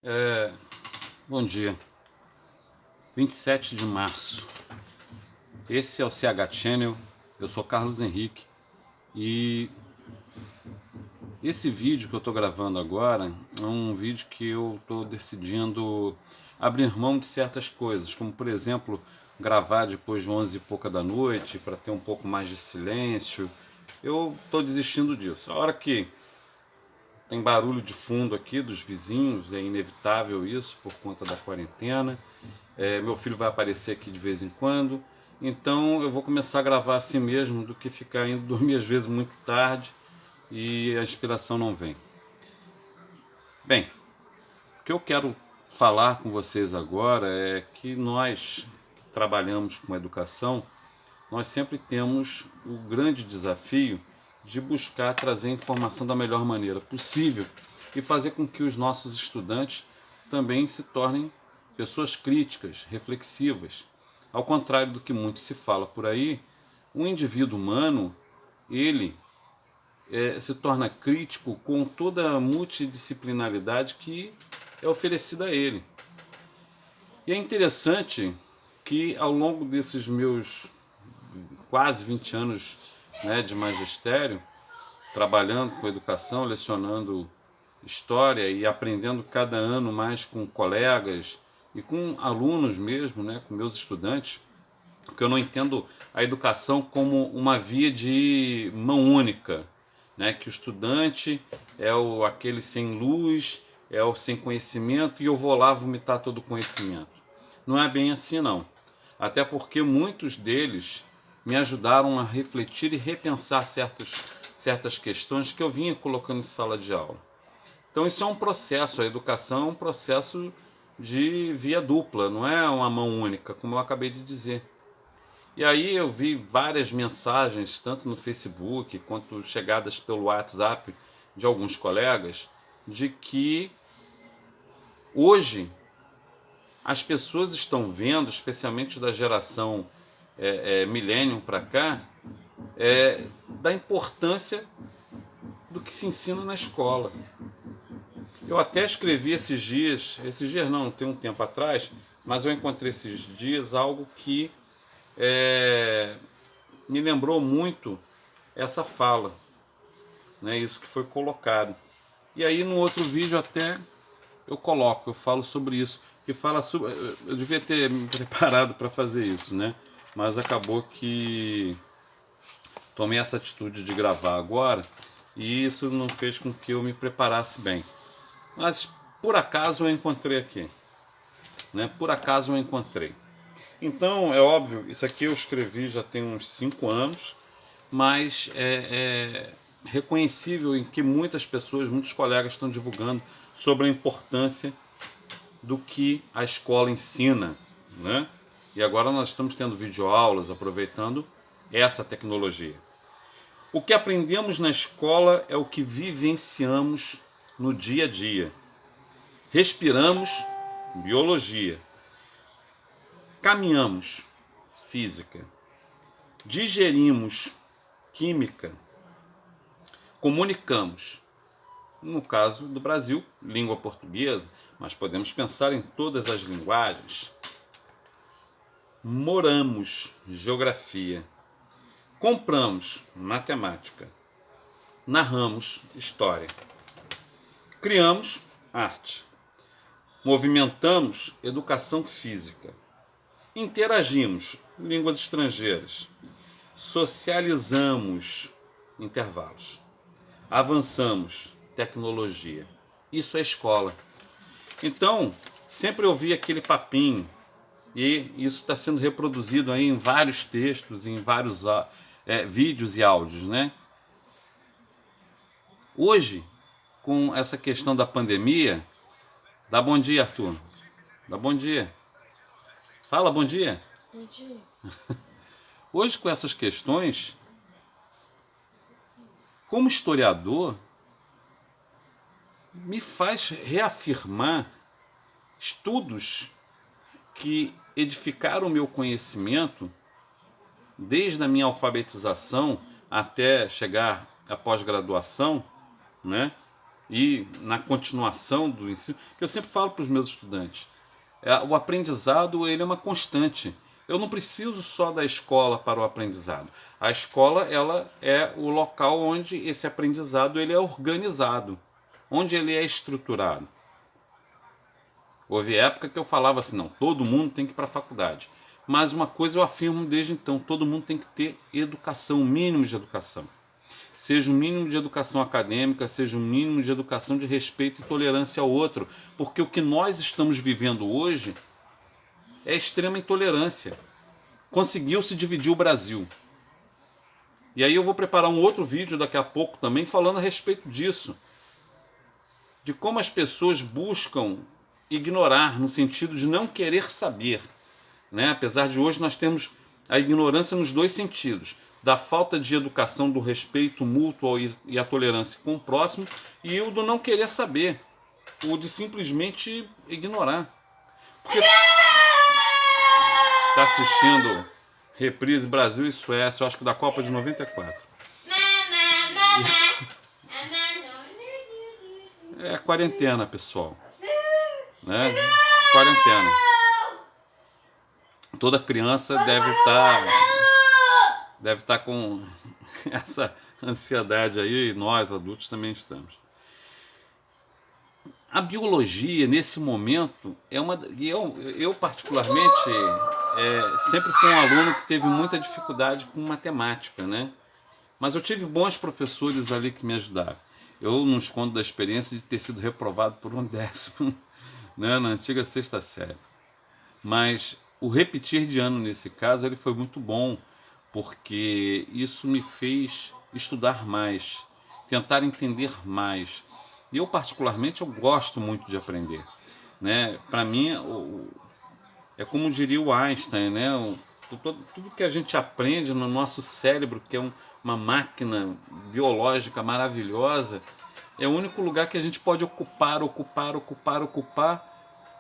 É, Bom dia, 27 de março. Esse é o CH Channel, eu sou Carlos Henrique e esse vídeo que eu estou gravando agora é um vídeo que eu estou decidindo abrir mão de certas coisas, como por exemplo, gravar depois de 11 e pouca da noite para ter um pouco mais de silêncio. Eu estou desistindo disso. A hora que tem barulho de fundo aqui dos vizinhos, é inevitável isso por conta da quarentena. Meu filho vai aparecer aqui de vez em quando, então eu vou começar a gravar assim mesmo do que ficar indo dormir às vezes muito tarde e a inspiração não vem. Bem, o que eu quero falar com vocês agora é que nós que trabalhamos com educação, nós sempre temos o grande desafio de buscar trazer informação da melhor maneira possível e fazer com que os nossos estudantes também se tornem pessoas críticas, reflexivas. Ao contrário do que muito se fala por aí, o indivíduo humano, ele se torna crítico com toda a multidisciplinaridade que é oferecida a ele. E é interessante que ao longo desses meus quase 20 anos, né, de magistério, trabalhando com educação, lecionando história e aprendendo cada ano mais com colegas e com alunos mesmo, né, com meus estudantes, porque eu não entendo a educação como uma via de mão única, né, que o estudante é aquele sem luz, é o sem conhecimento e eu vou lá vomitar todo o conhecimento. Não é bem assim não. Até porque muitos deles me ajudaram a refletir e repensar certas questões que eu vinha colocando em sala de aula. Então isso é um processo, a educação é um processo de via dupla, não é uma mão única, como eu acabei de dizer. E aí eu vi várias mensagens, tanto no Facebook quanto chegadas pelo WhatsApp de alguns colegas, de que hoje as pessoas estão vendo, especialmente da geração millennium para cá, da importância do que se ensina na escola. Eu até escrevi esses dias não, tem um tempo atrás, mas eu encontrei esses dias algo que me lembrou muito essa fala, né, isso que foi colocado. E aí no outro vídeo até eu falo sobre isso, que fala sobre, eu devia ter me preparado para fazer isso, né? Mas acabou que tomei essa atitude de gravar agora e isso não fez com que eu me preparasse bem. Mas por acaso eu encontrei aqui, né? Por acaso eu encontrei. Então é óbvio, isso aqui eu escrevi já tem uns 5 anos, mas é reconhecível em que muitas pessoas, muitos colegas estão divulgando sobre a importância do que a escola ensina, né? E agora nós estamos tendo videoaulas aproveitando essa tecnologia. O que aprendemos na escola é o que vivenciamos no dia a dia. Respiramos, biologia. Caminhamos, física. Digerimos, química. Comunicamos, no caso do Brasil, língua portuguesa, mas podemos pensar em todas as linguagens. Moramos, geografia. Compramos, matemática. Narramos, história. Criamos, arte. Movimentamos, educação física. Interagimos, línguas estrangeiras. Socializamos, intervalos. Avançamos, tecnologia. Isso é escola. Então, sempre ouvi aquele papinho, e isso está sendo reproduzido aí em vários textos, em vários vídeos e áudios, né? Hoje, com essa questão da pandemia, dá bom dia, Arthur. Dá bom dia. Fala bom dia. Bom dia. Hoje, com essas questões, como historiador, me faz reafirmar estudos que edificaram o meu conhecimento desde a minha alfabetização até chegar à pós-graduação, né? e na continuação do ensino, que eu sempre falo para os meus estudantes, o aprendizado ele é uma constante. Eu não preciso só da escola para o aprendizado. A escola ela é o local onde esse aprendizado ele é organizado, onde ele é estruturado. Houve época que eu falava assim, não, todo mundo tem que ir para a faculdade. Mas uma coisa eu afirmo desde então, todo mundo tem que ter educação, mínimo de educação. Seja um mínimo de educação acadêmica, seja um mínimo de educação de respeito e tolerância ao outro. Porque o que nós estamos vivendo hoje é extrema intolerância. Conseguiu-se dividir o Brasil. E aí eu vou preparar um outro vídeo daqui a pouco também falando a respeito disso. De como as pessoas buscam ignorar, no sentido de não querer saber. Né? Apesar de hoje nós termos a ignorância nos dois sentidos. Da falta de educação, do respeito mútuo e a tolerância com o próximo, e o do não querer saber. O de simplesmente ignorar. Porque está assistindo reprise Brasil e Suécia, eu acho que da Copa de 94. É quarentena, pessoal. Né? Quarentena. Toda criança deve estar com essa ansiedade aí, e nós adultos também estamos. A biologia, nesse momento, é uma. Eu particularmente, sempre fui um aluno que teve muita dificuldade com matemática, né? Mas eu tive bons professores ali que me ajudaram. Eu não escondo da experiência de ter sido reprovado por 1/10, né, na antiga sexta série. Mas o repetir de ano nesse caso ele foi muito bom, porque isso me fez estudar mais, tentar entender mais. E eu particularmente eu gosto muito de aprender, né? Para mim é como diria o Einstein, né? Tudo que a gente aprende no nosso cérebro, que é uma máquina biológica maravilhosa, é o único lugar que a gente pode ocupar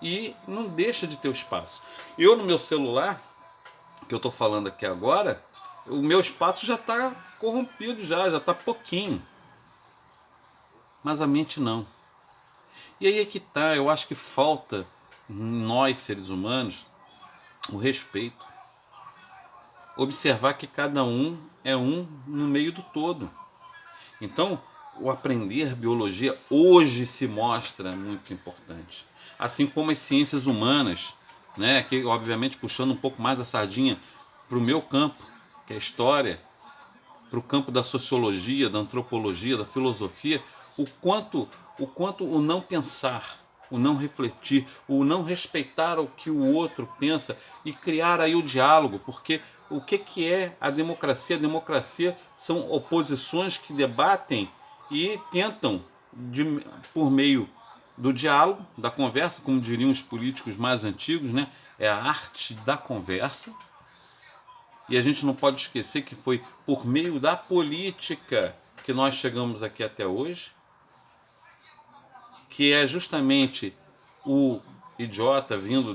e não deixa de ter o espaço. Eu no meu celular, que eu estou falando aqui agora, o meu espaço já está corrompido, já está pouquinho. Mas a mente não. E aí é que tá, eu acho que falta em nós seres humanos o respeito. Observar que cada um é um no meio do todo. Então, o aprender biologia hoje se mostra muito importante. Assim como as ciências humanas, né, que obviamente puxando um pouco mais a sardinha para o meu campo, que é a história, para o campo da sociologia, da antropologia, da filosofia, o quanto o não pensar, o não refletir, o não respeitar o que o outro pensa e criar aí o diálogo, porque o que é a democracia? A democracia são oposições que debatem e tentam, por meio do diálogo, da conversa, como diriam os políticos mais antigos, né? É a arte da conversa. E a gente não pode esquecer que foi por meio da política que nós chegamos aqui até hoje, que é justamente o idiota vindo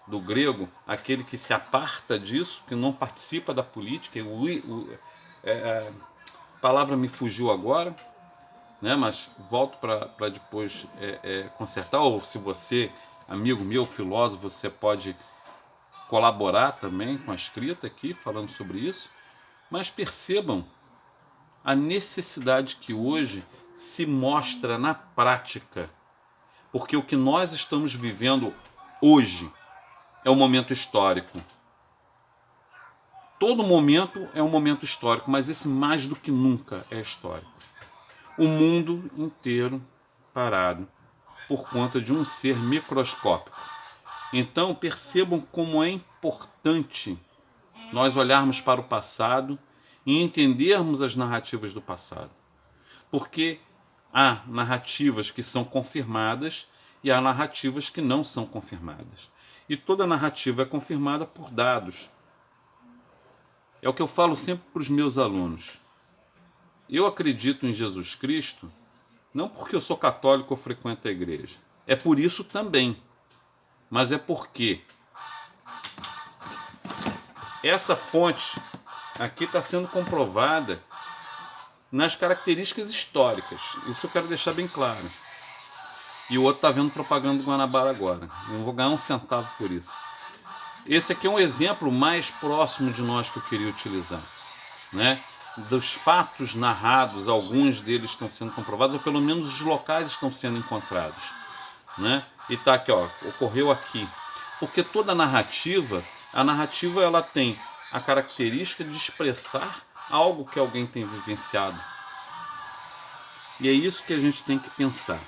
do grego, aquele que se aparta disso, que não participa da política. A palavra me fugiu agora, né, mas volto para depois consertar, ou se você, amigo meu, filósofo, você pode colaborar também com a escrita aqui, falando sobre isso. Mas percebam a necessidade que hoje se mostra na prática, porque o que nós estamos vivendo hoje é um momento histórico. Todo momento é um momento histórico, mas esse mais do que nunca é histórico. O mundo inteiro parado por conta de um ser microscópico. Então percebam como é importante nós olharmos para o passado e entendermos as narrativas do passado. Porque há narrativas que são confirmadas e há narrativas que não são confirmadas. E toda narrativa é confirmada por dados. É o que eu falo sempre para os meus alunos. Eu acredito em Jesus Cristo não porque eu sou católico ou frequento a igreja. É por isso também. Mas é porque essa fonte aqui está sendo comprovada nas características históricas. Isso eu quero deixar bem claro. E o outro está vendo propaganda do Guanabara agora. Eu não vou ganhar um centavo por isso. Esse aqui é um exemplo mais próximo de nós que eu queria utilizar, né? Dos fatos narrados, alguns deles estão sendo comprovados, ou pelo menos os locais estão sendo encontrados, né? E tá aqui, ó, ocorreu aqui. Porque toda a narrativa ela tem a característica de expressar algo que alguém tem vivenciado. E é isso que a gente tem que pensar.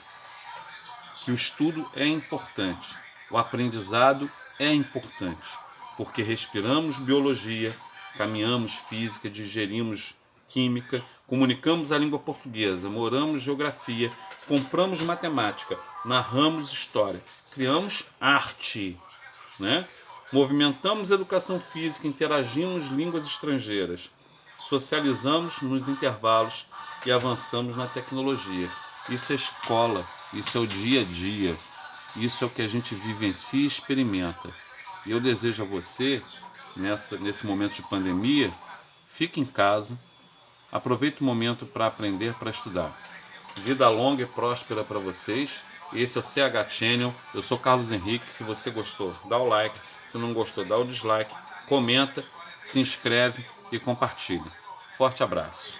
Que o estudo é importante, o aprendizado é importante, porque respiramos biologia, caminhamos física, digerimos química, comunicamos a língua portuguesa, moramos geografia, compramos matemática, narramos história, criamos arte, né? Movimentamos educação física, interagimos línguas estrangeiras, socializamos nos intervalos e avançamos na tecnologia. Isso é escola, isso é o dia a dia, isso é o que a gente vivencia e experimenta. E eu desejo a você, nesse momento de pandemia, fique em casa, aproveite o momento para aprender, para estudar. Vida longa e próspera para vocês. Esse é o CH Channel, eu sou Carlos Henrique. Se você gostou, dá o like. Se não gostou, dá o dislike, comenta, se inscreve e compartilha. Forte abraço.